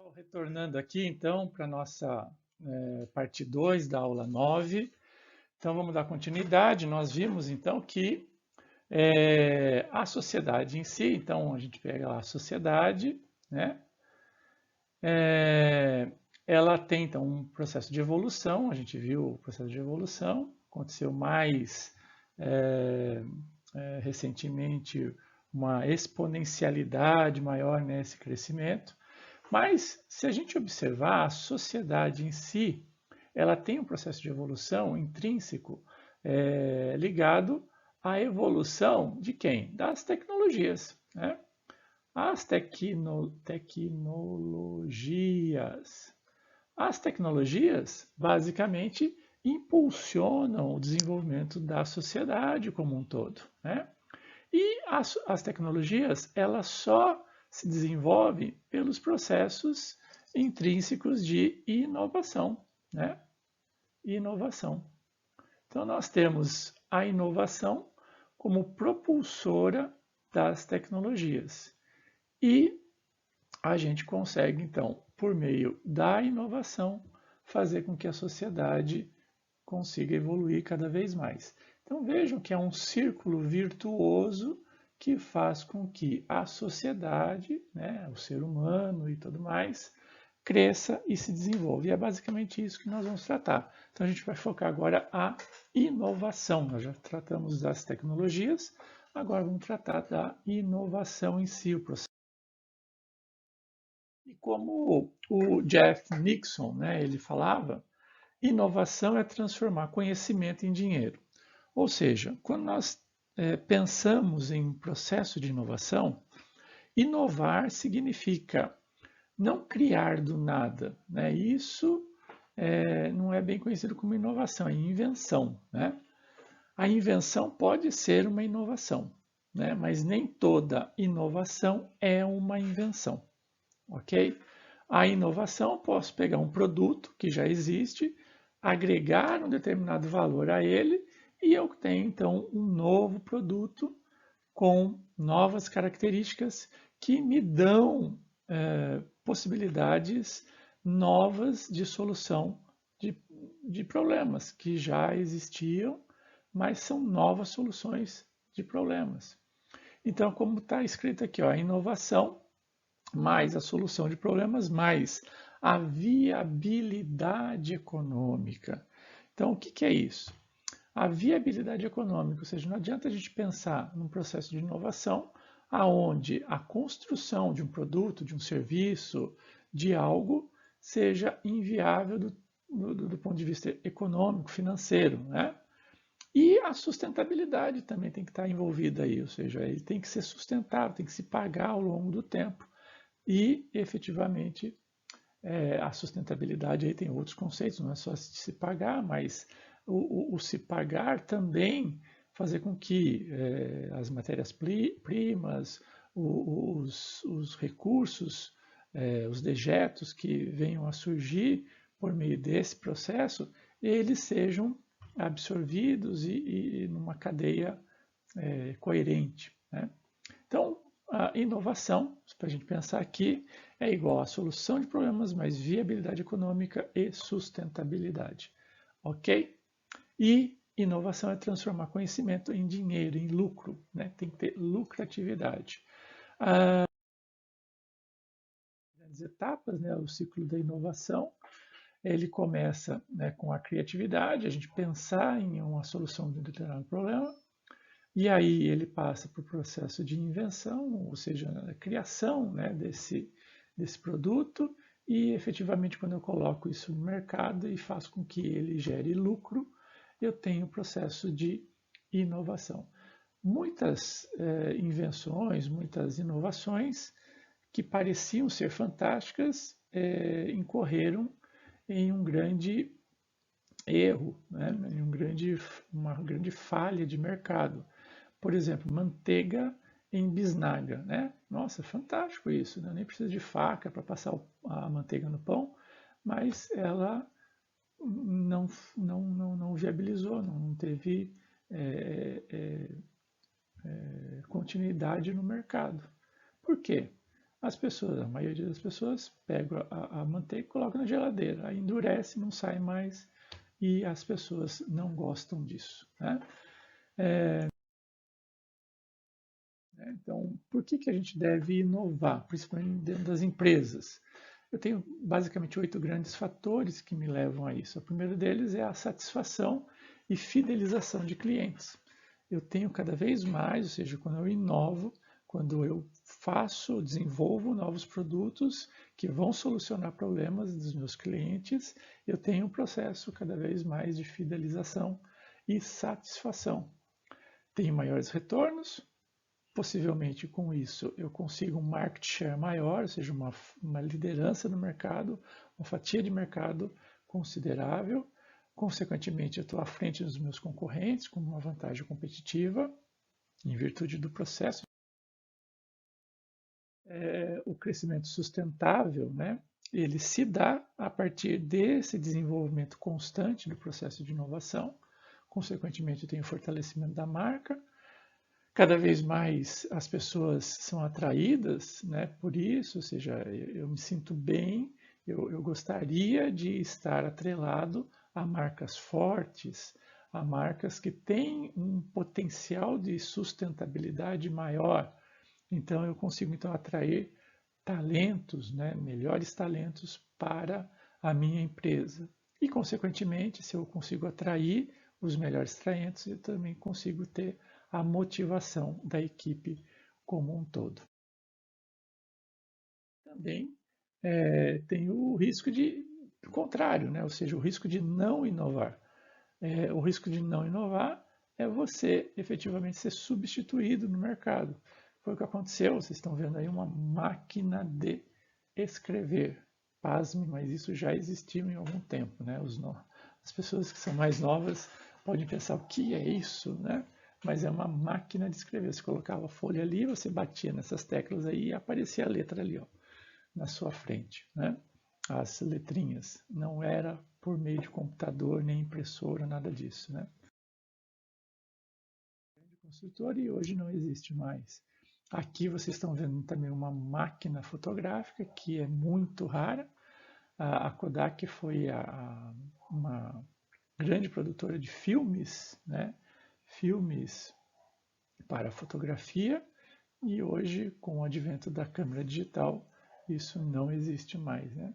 Retornando aqui, então, para a nossa parte 2 da aula 9. Então, vamos dar continuidade. Nós vimos, então, que a sociedade em si, então, a gente pega lá a sociedade, né? Ela tem, então, um processo de evolução. A gente viu o processo de evolução. Aconteceu mais recentemente uma exponencialidade maior nesse crescimento. Mas, se a gente observar, a sociedade em si, ela tem um processo de evolução intrínseco ligado à evolução de quem? Das tecnologias. Né? As tecnologias. As tecnologias, basicamente, impulsionam o desenvolvimento da sociedade como um todo. Né? E as tecnologias, elas só se desenvolvem pelos processos intrínsecos de inovação, né? Inovação. Então, nós temos a inovação como propulsora das tecnologias. E a gente consegue, então, por meio da inovação, fazer com que a sociedade consiga evoluir cada vez mais. Então vejam que é um círculo virtuoso que faz com que a sociedade, né, o ser humano e tudo mais, cresça e se desenvolva. E é basicamente isso que nós vamos tratar. Então a gente vai focar agora a inovação. Nós já tratamos das tecnologias, agora vamos tratar da inovação em si, o processo. E como o Jeff Nixon, né, ele falava, inovação é transformar conhecimento em dinheiro. Ou seja, quando nós pensamos em processo de inovação, inovar significa não criar do nada. Né? Isso não é bem conhecido como inovação, é invenção. Né? A invenção pode ser uma inovação, né? Mas nem toda inovação é uma invenção. Ok? A inovação, posso pegar um produto que já existe, agregar um determinado valor a ele e eu tenho então um novo produto com novas características que me dão possibilidades novas de solução de problemas que já existiam, mas são novas soluções de problemas. Então, como está escrito aqui, ó, a inovação mais a solução de problemas, mais a viabilidade econômica. Então, o que é isso? A viabilidade econômica, ou seja, não adianta a gente pensar num processo de inovação aonde a construção de um produto, de um serviço, de algo seja inviável do ponto de vista econômico, financeiro, né? E a sustentabilidade também tem que estar envolvida aí, ou seja, ele tem que ser sustentável, tem que se pagar ao longo do tempo. E, efetivamente, a sustentabilidade aí tem outros conceitos, não é só se pagar, mas o se pagar também fazer com que as matérias-primas, os recursos, os dejetos que venham a surgir por meio desse processo, eles sejam absorvidos e numa cadeia coerente. Né? Então, a inovação, para a gente pensar aqui, é igual a solução de problemas mais viabilidade econômica e sustentabilidade. Ok? E inovação é transformar conhecimento em dinheiro, em lucro. Né? Tem que ter lucratividade. As etapas, né? O ciclo da inovação, ele começa, né, com a criatividade, a gente pensar em uma solução de um determinado problema. E aí ele passa para o processo de invenção, ou seja, a criação, né, desse produto, e efetivamente quando eu coloco isso no mercado e faço com que ele gere lucro, eu tenho o processo de inovação. Muitas invenções, muitas inovações que pareciam ser fantásticas incorreram em um grande erro, né, em uma grande falha de mercado. Por exemplo, manteiga em bisnaga, né? Nossa, fantástico isso, né? Nem precisa de faca para passar a manteiga no pão, mas ela não viabilizou, não teve continuidade no mercado. Por quê? as pessoas, a maioria das pessoas, pega a manteiga e coloca na geladeira. Aí endurece, não sai mais e as pessoas não gostam disso, né? Então, por que a gente deve inovar, principalmente dentro das empresas? Eu tenho basicamente 8 grandes fatores que me levam a isso. O primeiro deles é a satisfação e fidelização de clientes. Eu tenho cada vez mais, ou seja, quando eu inovo, quando eu desenvolvo novos produtos que vão solucionar problemas dos meus clientes, eu tenho um processo cada vez mais de fidelização e satisfação. Tenho maiores retornos, possivelmente com isso eu consigo um market share maior, ou seja, uma liderança no mercado, uma fatia de mercado considerável. Consequentemente, eu estou à frente dos meus concorrentes com uma vantagem competitiva, em virtude do processo. O crescimento sustentável, né, ele se dá a partir desse desenvolvimento constante do processo de inovação. Consequentemente, eu tenho fortalecimento da marca. Cada vez mais as pessoas são atraídas, né, por isso, ou seja, eu me sinto bem, eu gostaria de estar atrelado a marcas fortes, a marcas que têm um potencial de sustentabilidade maior. Então eu consigo então atrair talentos, né, melhores talentos para a minha empresa. E consequentemente, se eu consigo atrair os melhores talentos, eu também consigo ter a motivação da equipe como um todo. Também tem o risco do contrário, né? Ou seja, o risco de não inovar. O risco de não inovar é você efetivamente ser substituído no mercado. Foi o que aconteceu, vocês estão vendo aí uma máquina de escrever. Pasme, mas isso já existiu em algum tempo, né? As pessoas que são mais novas podem pensar o que é isso, né? Mas é uma máquina de escrever. Você colocava a folha ali, você batia nessas teclas aí e aparecia a letra ali, ó, na sua frente, né? As letrinhas. Não era por meio de computador, nem impressora, nada disso, né? Construtor e hoje não existe mais. Aqui vocês estão vendo também uma máquina fotográfica que é muito rara. A Kodak foi uma grande produtora de filmes, né? Filmes para fotografia, e hoje, com o advento da câmera digital, isso não existe mais, né?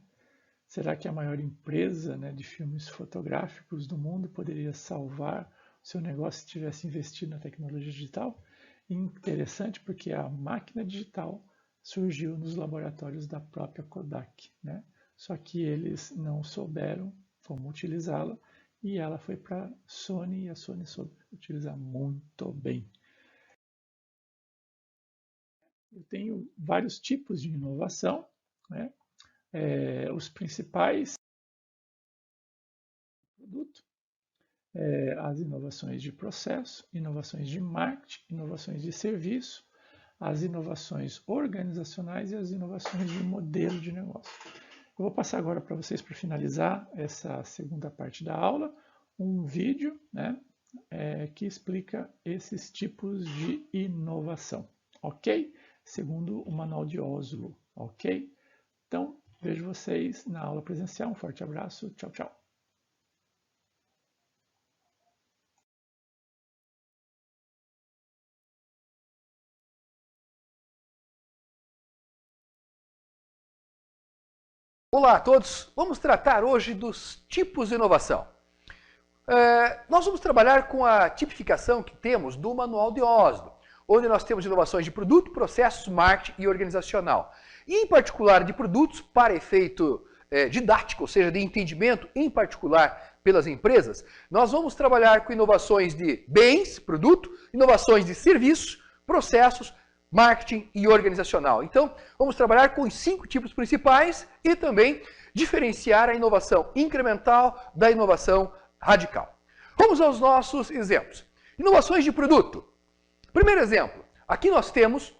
Será que a maior empresa, né, de filmes fotográficos do mundo poderia salvar o seu negócio se tivesse investido na tecnologia digital? Interessante, porque a máquina digital surgiu nos laboratórios da própria Kodak, né? Só que eles não souberam como utilizá-la e ela foi para a Sony e a Sony soube utilizar muito bem. Eu tenho vários tipos de inovação, né? Os principais produtos, as inovações de processo, inovações de marketing, inovações de serviço, as inovações organizacionais e as inovações de modelo de negócio. Eu vou passar agora para vocês, para finalizar essa segunda parte da aula, um vídeo, né, que explica esses tipos de inovação, ok? Segundo o Manual de Oslo, ok? Então, vejo vocês na aula presencial. Um forte abraço. Tchau, tchau. Olá a todos, vamos tratar hoje dos tipos de inovação. Nós vamos trabalhar com a tipificação que temos do Manual de Oslo, onde nós temos inovações de produto, processos, marketing e organizacional. E em particular de produtos para efeito didático, ou seja, de entendimento, em particular pelas empresas, nós vamos trabalhar com inovações de bens, produto, inovações de serviços, processos, marketing e organizacional. Então, vamos trabalhar com os 5 tipos principais e também diferenciar a inovação incremental da inovação radical. Vamos aos nossos exemplos. Inovações de produto. Primeiro exemplo, aqui nós temos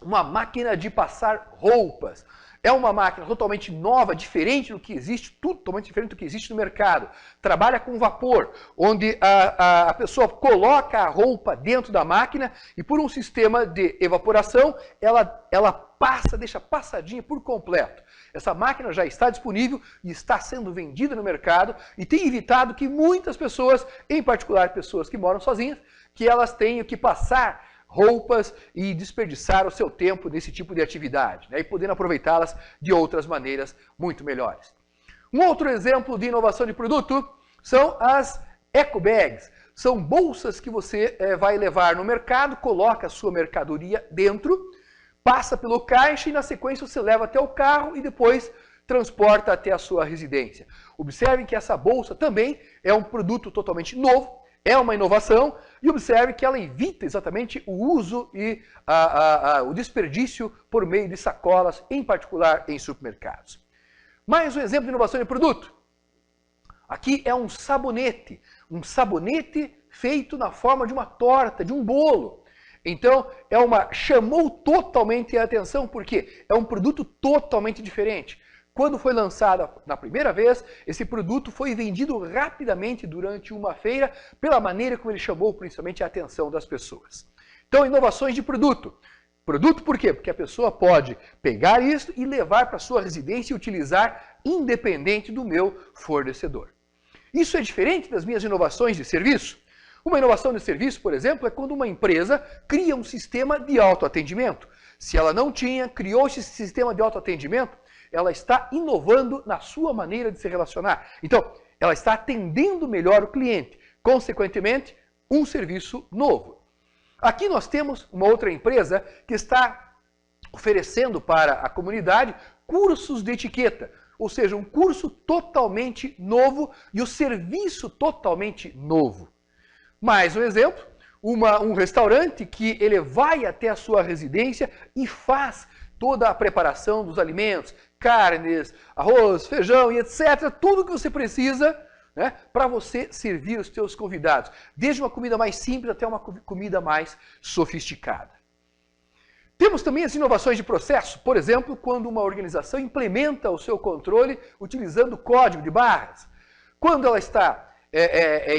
uma máquina de passar roupas. É uma máquina totalmente nova, diferente do que existe, totalmente diferente do que existe no mercado. Trabalha com vapor, onde a pessoa coloca a roupa dentro da máquina e por um sistema de evaporação, ela passa, deixa passadinha por completo. Essa máquina já está disponível e está sendo vendida no mercado e tem evitado que muitas pessoas, em particular pessoas que moram sozinhas, que elas tenham que passar roupas e desperdiçar o seu tempo nesse tipo de atividade, né, e podendo aproveitá-las de outras maneiras muito melhores. Um outro exemplo de inovação de produto são as eco bags. São bolsas que você vai levar no mercado, coloca a sua mercadoria dentro, passa pelo caixa e na sequência você leva até o carro e depois transporta até a sua residência. Observem que essa bolsa também é um produto totalmente novo, é uma inovação, e observe que ela evita exatamente o uso e o desperdício por meio de sacolas, em particular em supermercados. Mais um exemplo de inovação de produto. Aqui é um sabonete feito na forma de uma torta, de um bolo. Então, chamou totalmente a atenção, porque é um produto totalmente diferente. Quando foi lançada na primeira vez, esse produto foi vendido rapidamente durante uma feira, pela maneira como ele chamou principalmente a atenção das pessoas. Então, inovações de produto. Produto por quê? Porque a pessoa pode pegar isso e levar para a sua residência e utilizar independente do meu fornecedor. Isso é diferente das minhas inovações de serviço. Uma inovação de serviço, por exemplo, é quando uma empresa cria um sistema de autoatendimento. Se ela não tinha, criou esse sistema de autoatendimento, ela está inovando na sua maneira de se relacionar. Então, ela está atendendo melhor o cliente. Consequentemente, um serviço novo. Aqui nós temos uma outra empresa que está oferecendo para a comunidade cursos de etiqueta. Ou seja, um curso totalmente novo e o serviço totalmente novo. Mais um exemplo, um restaurante que ele vai até a sua residência e faz toda a preparação dos alimentos, carnes, arroz, feijão e etc. Tudo que você precisa, né, para você servir os seus convidados. Desde uma comida mais simples até uma comida mais sofisticada. Temos também as inovações de processo. Por exemplo, quando uma organização implementa o seu controle utilizando código de barras. Quando ela está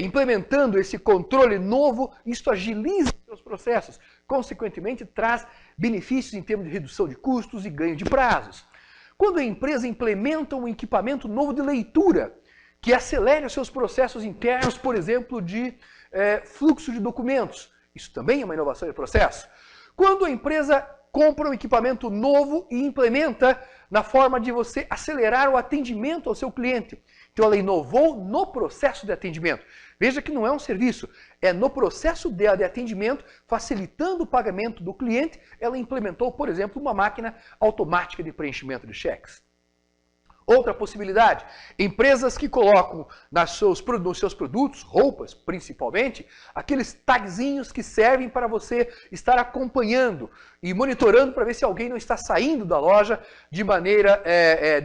implementando esse controle novo, isso agiliza os seus processos. Consequentemente, traz benefícios em termos de redução de custos e ganho de prazos. Quando a empresa implementa um equipamento novo de leitura, que acelere os seus processos internos, por exemplo, de fluxo de documentos. Isso também é uma inovação de processo. Quando a empresa compra um equipamento novo e implementa na forma de você acelerar o atendimento ao seu cliente. Então ela inovou no processo de atendimento. Veja que não é um serviço, é no processo de atendimento, facilitando o pagamento do cliente, ela implementou, por exemplo, uma máquina automática de preenchimento de cheques. Outra possibilidade, empresas que colocam nos seus produtos, roupas principalmente, aqueles tagzinhos que servem para você estar acompanhando e monitorando para ver se alguém não está saindo da loja de maneira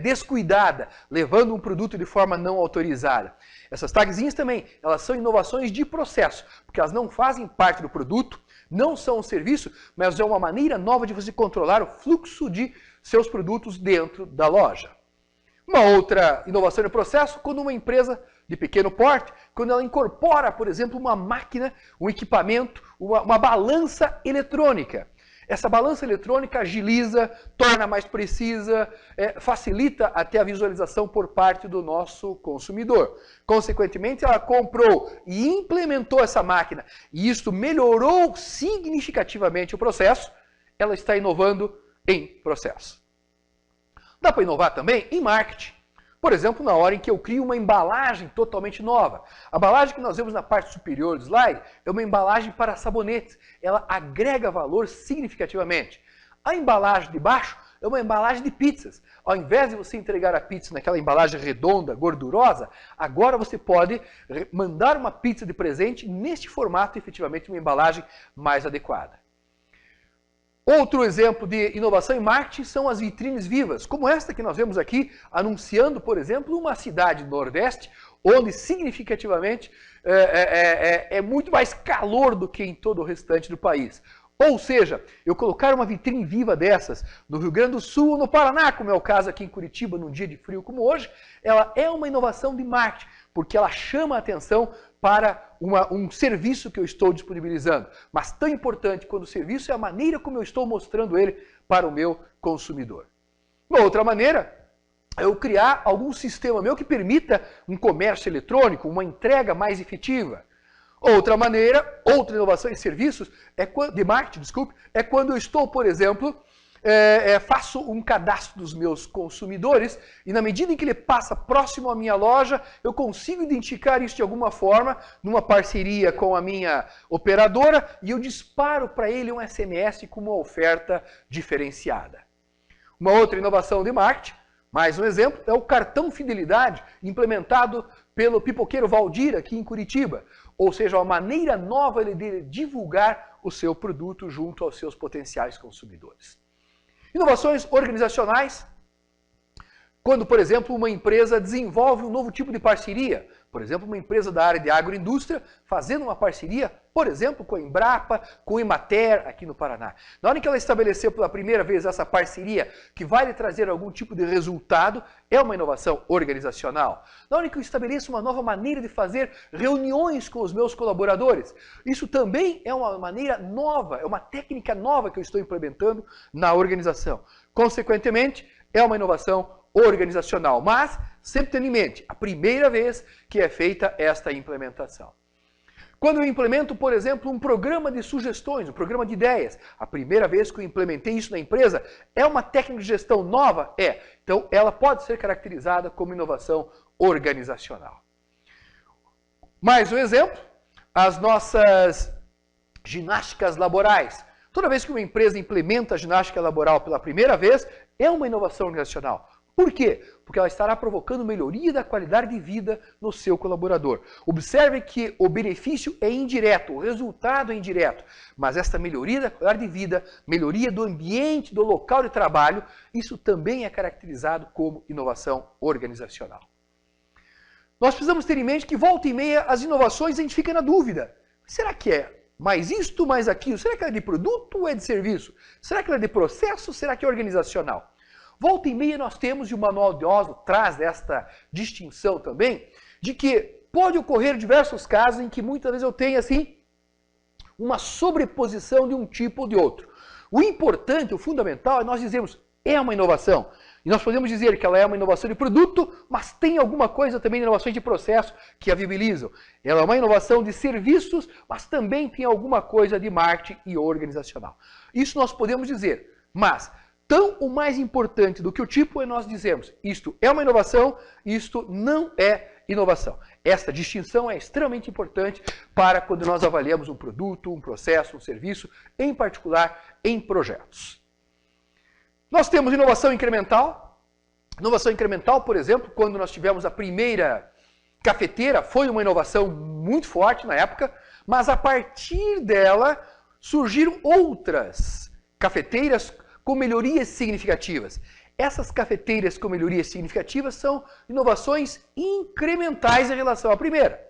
descuidada, levando um produto de forma não autorizada. Essas tagzinhas também, elas são inovações de processo, porque elas não fazem parte do produto, não são um serviço, mas é uma maneira nova de você controlar o fluxo de seus produtos dentro da loja. Uma outra inovação no processo, quando uma empresa de pequeno porte, quando ela incorpora, por exemplo, uma máquina, um equipamento, uma balança eletrônica. Essa balança eletrônica agiliza, torna mais precisa, facilita até a visualização por parte do nosso consumidor. Consequentemente, ela comprou e implementou essa máquina, e isso melhorou significativamente o processo, ela está inovando em processo. Dá para inovar também em marketing. Por exemplo, na hora em que eu crio uma embalagem totalmente nova. A embalagem que nós vemos na parte superior do slide é uma embalagem para sabonetes. Ela agrega valor significativamente. A embalagem de baixo é uma embalagem de pizzas. Ao invés de você entregar a pizza naquela embalagem redonda, gordurosa, agora você pode mandar uma pizza de presente neste formato, efetivamente uma embalagem mais adequada. Outro exemplo de inovação em marketing são as vitrines vivas, como esta que nós vemos aqui, anunciando, por exemplo, uma cidade do Nordeste, onde significativamente é muito mais calor do que em todo o restante do país. Ou seja, eu colocar uma vitrine viva dessas no Rio Grande do Sul ou no Paraná, como é o caso aqui em Curitiba, num dia de frio como hoje, ela é uma inovação de marketing, porque ela chama a atenção para um serviço que eu estou disponibilizando. Mas tão importante quanto o serviço é a maneira como eu estou mostrando ele para o meu consumidor. Uma outra maneira é eu criar algum sistema meu que permita um comércio eletrônico, uma entrega mais efetiva. Outra maneira, outra inovação em serviços, de marketing, desculpe, é quando eu estou, por exemplo, faço um cadastro dos meus consumidores e na medida em que ele passa próximo à minha loja, eu consigo identificar isso de alguma forma, numa parceria com a minha operadora, e eu disparo para ele um SMS com uma oferta diferenciada. Uma outra inovação de marketing, mais um exemplo, é o cartão fidelidade implementado pelo pipoqueiro Valdir aqui em Curitiba. Ou seja, uma maneira nova de divulgar o seu produto junto aos seus potenciais consumidores. Inovações organizacionais, quando, por exemplo, uma empresa desenvolve um novo tipo de parceria, por exemplo, uma empresa da área de agroindústria fazendo uma parceria, por exemplo, com a Embrapa, com a Emater aqui no Paraná. Na hora que ela estabeleceu pela primeira vez essa parceria que vai lhe trazer algum tipo de resultado, é uma inovação organizacional. Na hora que eu estabeleço uma nova maneira de fazer reuniões com os meus colaboradores, isso também é uma maneira nova, é uma técnica nova que eu estou implementando na organização. Consequentemente, é uma inovação organizacional, mas sempre tendo em mente a primeira vez que é feita esta implementação. Quando eu implemento, por exemplo, um programa de sugestões, um programa de ideias, a primeira vez que eu implementei isso na empresa, é uma técnica de gestão nova? É. Então, ela pode ser caracterizada como inovação organizacional. Mais um exemplo, as nossas ginásticas laborais. Toda vez que uma empresa implementa a ginástica laboral pela primeira vez, é uma inovação organizacional. Por quê? Porque ela estará provocando melhoria da qualidade de vida no seu colaborador. Observe que o benefício é indireto, o resultado é indireto, mas esta melhoria da qualidade de vida, melhoria do ambiente, do local de trabalho, isso também é caracterizado como inovação organizacional. Nós precisamos ter em mente que volta e meia as inovações a gente fica na dúvida. Será que é mais isto, mais aquilo? Será que ela é de produto ou é de serviço? Será que ela é de processo? Será que é organizacional? Volta e meia nós temos, e o Manual de Oslo traz esta distinção também, de que pode ocorrer diversos casos em que muitas vezes eu tenho assim uma sobreposição de um tipo ou de outro. O importante, o fundamental é nós dizermos, é uma inovação. E nós podemos dizer que ela é uma inovação de produto, mas tem alguma coisa também de inovações de processo que a viabilizam. Ela é uma inovação de serviços, mas também tem alguma coisa de marketing e organizacional. Isso nós podemos dizer, mas tão o mais importante do que o tipo é nós dizermos, isto é uma inovação, isto não é inovação. Esta distinção é extremamente importante para quando nós avaliamos um produto, um processo, um serviço, em particular em projetos. Nós temos inovação incremental. Inovação incremental, por exemplo, quando nós tivemos a primeira cafeteira, foi uma inovação muito forte na época, mas a partir dela surgiram outras cafeteiras com melhorias significativas. Essas cafeteiras com melhorias significativas são inovações incrementais em relação à primeira.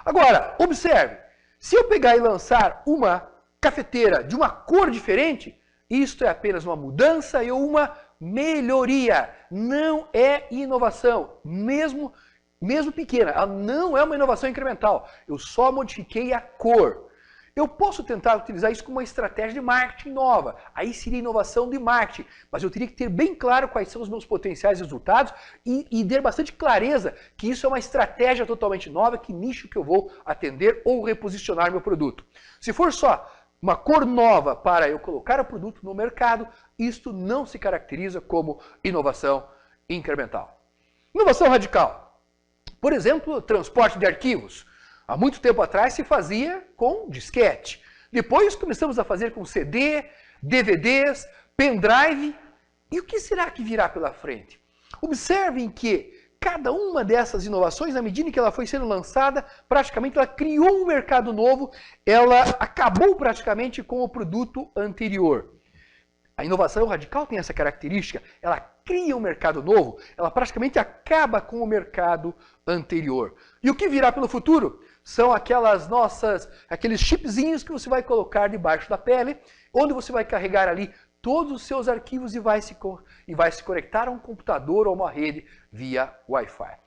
Agora, observe, se eu pegar e lançar uma cafeteira de uma cor diferente, isto é apenas uma mudança e uma melhoria. Não é inovação, mesmo pequena. Ela não é uma inovação incremental. Eu só modifiquei a cor. Eu posso tentar utilizar isso como uma estratégia de marketing nova. Aí seria inovação de marketing. Mas eu teria que ter bem claro quais são os meus potenciais resultados e ter bastante clareza que isso é uma estratégia totalmente nova, que nicho que eu vou atender ou reposicionar meu produto. Se for só uma cor nova para eu colocar o produto no mercado, isto não se caracteriza como inovação incremental. Inovação radical. Por exemplo, transporte de arquivos. Há muito tempo atrás se fazia com disquete. Depois começamos a fazer com CD, DVDs, pendrive. E o que será que virá pela frente? Observem que cada uma dessas inovações, na medida em que ela foi sendo lançada, praticamente ela criou um mercado novo, ela acabou praticamente com o produto anterior. A inovação radical tem essa característica, ela cria um mercado novo, ela praticamente acaba com o mercado anterior. E o que virá pelo futuro? São aqueles chipzinhos que você vai colocar debaixo da pele, onde você vai carregar ali todos os seus arquivos e vai se conectar a um computador ou uma rede via Wi-Fi.